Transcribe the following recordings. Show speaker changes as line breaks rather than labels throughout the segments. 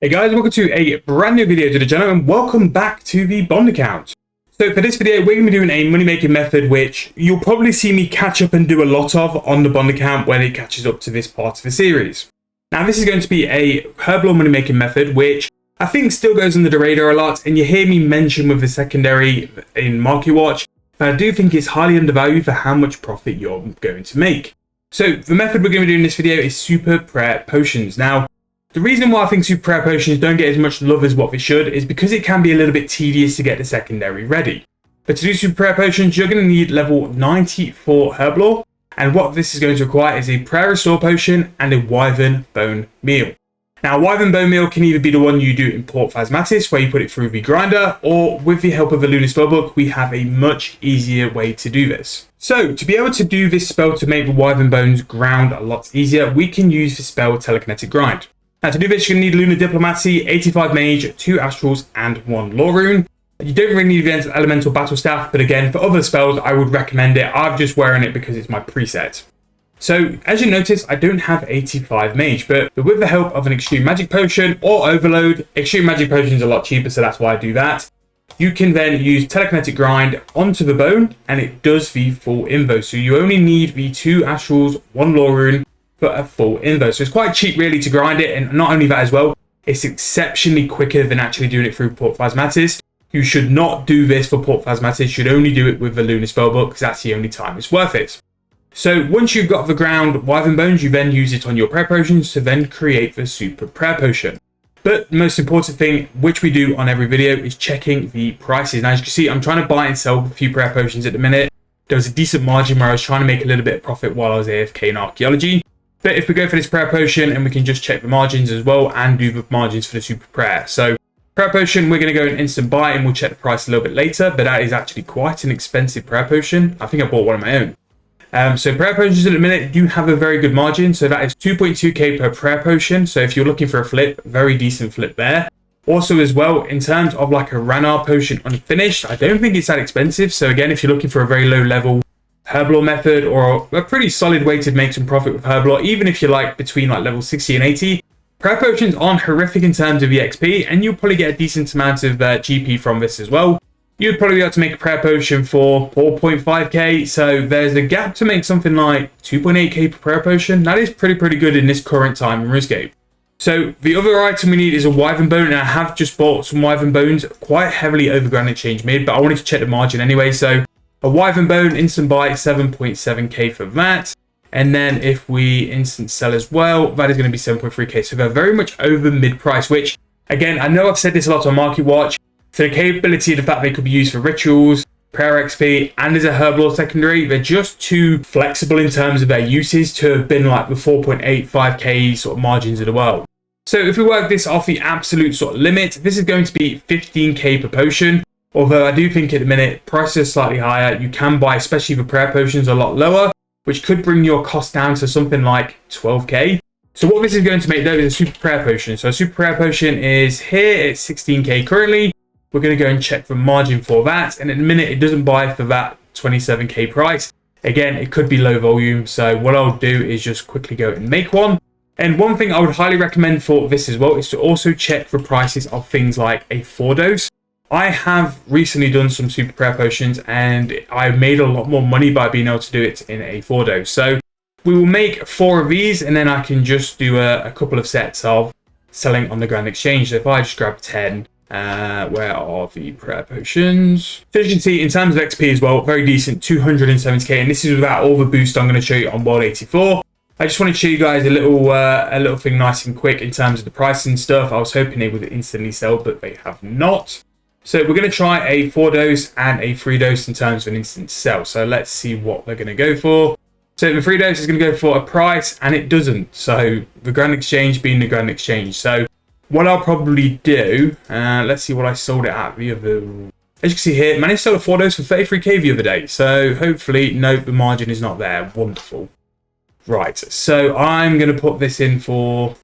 Hey guys, welcome to a brand new video to the channel and welcome back to the bond account. So for this video, we're going to be doing a money making method which you'll probably see me catch up and do a lot of on the bond account when it catches up to this part of the series. Now this is going to be a Heblore money making method which I think still goes under the radar a lot, and you hear me mention with the secondary in Market Watch, but I do think it's highly undervalued for how much profit you're going to make. So the method we're going to be doing in this video is super prayer potions. Now the reason why I think super prayer potions don't get as much love as what they should is because it can be a little bit tedious to get the secondary ready. But to do super prayer potions, you're going to need level 90 for Heblore, and what this is going to require is a prayer restore potion and a wyvern bone meal. Now wyvern bone meal can either be the one you do in Port Phasmatis where you put it through the grinder, or with the help of the Lunar Spellbook we have a much easier way to do this. So to be able to do this spell to make the wyvern bones ground a lot easier, we can use the spell telekinetic grind. Now to do this, you're going to need Lunar Diplomacy, 85 Mage, 2 Astrals, and 1 Law Rune. You don't really need the Elemental Battle Staff, but again, for other spells, I would recommend it. I'm just wearing it because it's my preset. So, as you notice, I don't have 85 Mage, but with the help of an Extreme Magic Potion or Overload, Extreme Magic Potion is a lot cheaper, so that's why I do that. You can then use Telekinetic Grind onto the bone, and it does the full invo. So you only need the 2 Astrals, 1 Law Rune, for a full invo. So it's quite cheap really to grind it, and not only that as well, it's exceptionally quicker than actually doing it through Port Phasmatis. You should not do this for Port Phasmatis, you should only do it with the Lunar Spellbook because that's the only time it's worth it. So once you've got the ground wyvern bones, you then use it on your prayer potions to then create the super prayer potion. But the most important thing, which we do on every video, is checking the prices. Now as you can see, I'm trying to buy and sell a few prayer potions at the minute. There was a decent margin where I was trying to make a little bit of profit while I was AFK in archaeology. But if we go for this prayer potion, and we can just check the margins as well and do the margins for the super prayer. So prayer potion, we're going to go and instant buy, and we'll check the price a little bit later, but that is actually quite an expensive prayer potion. I think I bought one of my own. So prayer potions at the minute do have a very good margin, so that is 2.2k per prayer potion. So if you're looking for a flip, very decent flip there. Also as well, in terms of like a Ranar potion unfinished, I don't think it's that expensive. So again, if you're looking for a very low level Heblore method or a pretty solid way to make some profit with Heblore, even if you're like between like level 60 and 80, prayer potions aren't horrific in terms of EXP, and you'll probably get a decent amount of GP from this as well. You'd probably be able to make a prayer potion for 4.5k, so there's a gap to make something like 2.8k per prayer potion. That is pretty good in this current time in Runescape. So the other item we need is a wyvern bone, and I have just bought some wyvern bones quite heavily over Grand Exchange mid, but I wanted to check the margin anyway. So a wyvern bone instant buy 7.7k for that, and then if we instant sell as well, that is going to be 7.3k. So they're very much over mid price, which again, I know I've said this a lot on Market Watch. For the capability of the fact they could be used for rituals, prayer XP, and as a Heblore secondary, they're just too flexible in terms of their uses to have been like the 4.85k sort of margins of the world. So if we work this off the absolute sort of limit, this is going to be 15k per potion. Although I do think at the minute prices are slightly higher, you can buy, especially for prayer potions, a lot lower, which could bring your cost down to something like 12k. So what this is going to make though is a super prayer potion. So a super prayer potion is here, it's 16k currently. We're going to go and check the margin for that, and in a minute it doesn't buy for that 27k price. Again, it could be low volume, so what I'll do is just quickly go and make one. And one thing I would highly recommend for this as well is to also check the prices of things like a 4-dose. I have recently done some super prayer potions, and I made a lot more money by being able to do it in a 4-dose. So we will make 4 of these, and then I can just do a couple of sets of selling on the Grand Exchange. So if I just grab 10, where are the prayer potions? So as you can see, in terms of XP as well, very decent, 270k, and this is without all the boost I'm going to show you on World 84. I just wanted to show you guys a little thing nice and quick in terms of the price and stuff. I was hoping they would instantly sell, but they have not. So we're going to try a 4-dose and a 3-dose in terms of an instant sell. So let's see what they're going to go for. So the 3-dose is going to go for a price, and it doesn't. So the Grand Exchange being the Grand Exchange. So what I'll probably do, let's see what I sold it at the other. As you can see here, managed to sell a 4-dose for 33k the other day. So hopefully, no, the margin is not there. Wonderful. Right, so I'm going to put this in for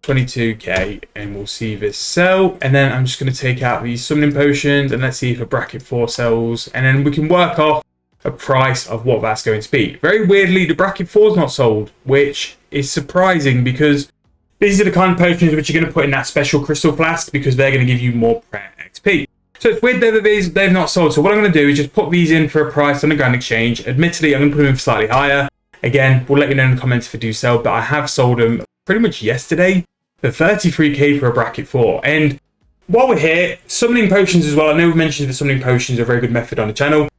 22k, and we'll see this sell. And then I'm just going to take out these summoning potions, and let's see if a bracket 4 sells. And then we can work off a price of what that's going to be. Very weirdly, the bracket 4 is not sold, which is surprising because These are the kind of potions which you're going to put in that special crystal flask because they're going to give you more prayer XP. So it's weird that they've not sold. So what I'm going to do is just put these in for a price on the Grand Exchange. Admittedly, I'm going to put them in for slightly higher. Again, we'll let you know in the comments if I do sell, but I have sold them pretty much yesterday for 33k for a bracket 4. And while we're here, summoning potions as well. I know we mentioned that summoning potions are a very good method on the channel.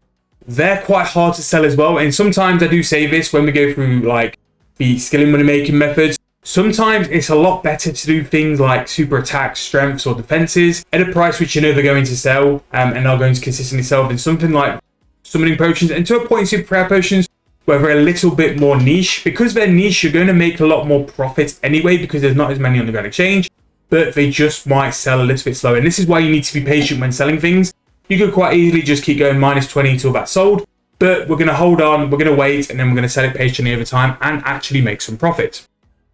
They're quite hard to sell as well. And sometimes I do say this when we go through like the skilling money making methods. Sometimes it's a lot better to do things like super attacks, strengths, or defenses at a price which you know they're going to sell and are going to consistently sell than something like summoning potions. And to a point, super prayer potions, where they're a little bit more niche. Because they're niche, you're going to make a lot more profits anyway because there's not as many on the Grand Exchange, but they just might sell a little bit slower. And this is why you need to be patient when selling things. You could quite easily just keep going -20 until that's sold, but we're going to hold on, we're going to wait, and then we're going to sell it patiently over time and actually make some profit.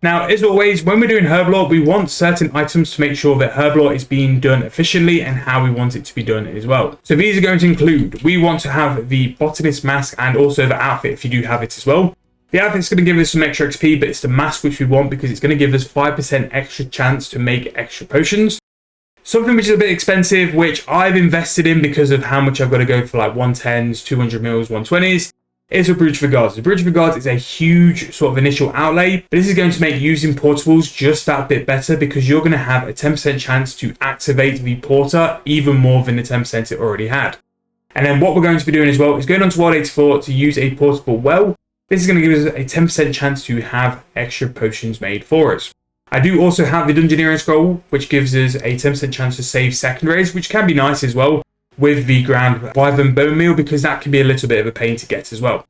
Now, as always, when we're doing Heblore, we want certain items to make sure that Heblore is being done efficiently and how we want it to be done as well. So these are going to include, we want to have the Botanist mask and also the outfit if you do have it as well. The outfit's going to give us some extra XP, but it's the mask which we want because it's going to give us 5% extra chance to make extra potions. Something which is a bit expensive, which I've invested in because of how much I've got to go for like 110s, 200 mils, 120s. Is a Bridge for Guards. The Bridge for Guards is a huge sort of initial outlay, but this is going to make using portables just that bit better because you're going to have a 10% chance to activate the porter even more than the 10% it already had. And then what we're going to be doing as well is going on to World 84 to use a portable well. This is going to give us a 10% chance to have extra potions made for us. I do also have the Dungeoneering Scroll, which gives us a 10% chance to save secondaries, which can be nice as well, with the Grand Wyvern Bone Meal, because that can be a little bit of a pain to get as well.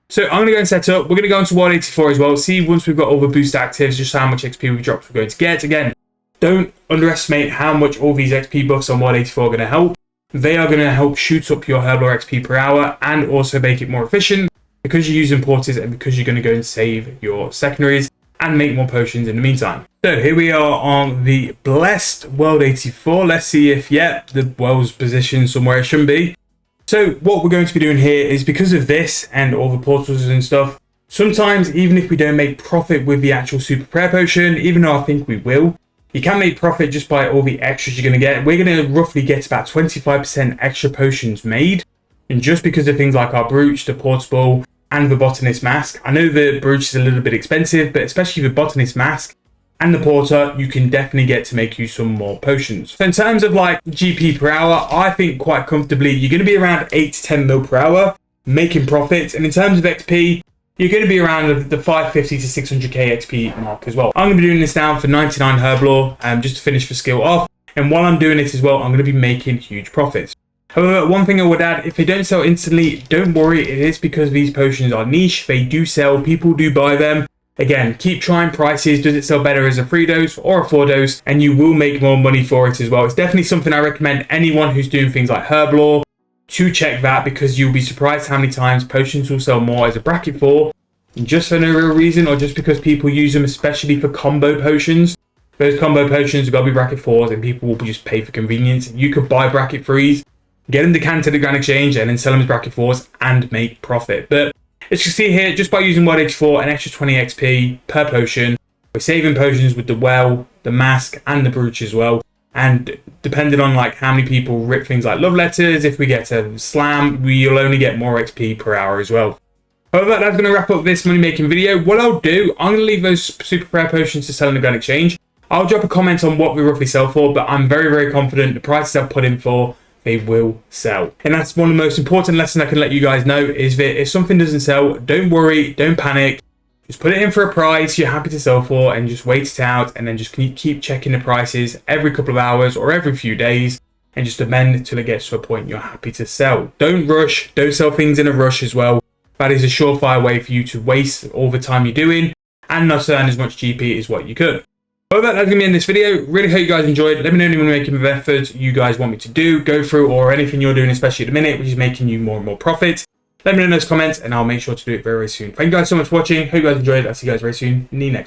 So I'm going to go and set up. We're going to go into World 84 as well, see once we've got all the boost actives, just how much XP we drops we're going to get. Again, don't underestimate how much all these XP buffs on World 84 are going to help. They are going to help shoot up your Heblore XP per hour and also make it more efficient because you're using porters and because you're going to go and save your secondaries and make more potions in the meantime. So here we are on the blessed World 84. Let's see if, yep, the well's positioned somewhere it shouldn't be. So what we're going to be doing here is because of this and all the portals and stuff, sometimes even if we don't make profit with the actual super prayer potion, even though I think we will, you can make profit just by all the extras you're going to get. We're going to roughly get about 25% extra potions made. And just because of things like our brooch, the portable, and the Botanist mask. I know the brooch is a little bit expensive, but especially the Botanist mask and the porter, you can definitely get to make you some more potions. So in terms of like GP per hour, I think quite comfortably, you're going to be around 8 to 10 mil per hour making profits. And in terms of XP, you're going to be around the 550 to 600k XP mark as well. I'm going to be doing this now for 99 Heblore, just to finish the skill off. And while I'm doing it as well, I'm going to be making huge profits. However, one thing I would add, if they don't sell instantly, don't worry, it is because these potions are niche. They do sell, people do buy them. Again, keep trying prices. Does it sell better as a 3 dose or a 4 dose? And you will make more money for it as well. It's definitely something I recommend anyone who's doing things like Heblore to check that, because you'll be surprised how many times potions will sell more as a bracket 4 just for no real reason, or just because people use them, especially for combo potions. Those combo potions have got to be bracket 4s and people will just pay for convenience. You could buy bracket 3s, get them decanted to the Grand Exchange and then sell them as bracket 4s and make profit. But as you can see here, just by using World 84, an extra 20 XP per potion, we're saving potions with the well, the mask, and the brooch as well. And depending on like how many people rip things like love letters, if we get a slam, we'll only get more XP per hour as well. However, that's going to wrap up this money making video. What I'll do, I'm going to leave those super prayer potions to sell in the Grand Exchange. I'll drop a comment on what we roughly sell for, but I'm very, very confident the prices I've put in for, they will sell. And that's one of the most important lessons I can let you guys know, is that if something doesn't sell, don't worry, don't panic. Just put it in for a price you're happy to sell for and just wait it out, and then just keep checking the prices every couple of hours or every few days and just amend until it gets to a point you're happy to sell. Don't rush, don't sell things in a rush as well. That is a surefire way for you to waste all the time you're doing and not earn as much GP as what you could. However, that's going to be in this video. Really hope you guys enjoyed. Let me know any making methods you guys want me to do, go through, or anything you're doing, especially at the minute, which is making you more and more profit. Let me know in those comments and I'll make sure to do it very, very soon. Thank you guys so much for watching. Hope you guys enjoyed. I'll see you guys very soon in the next one.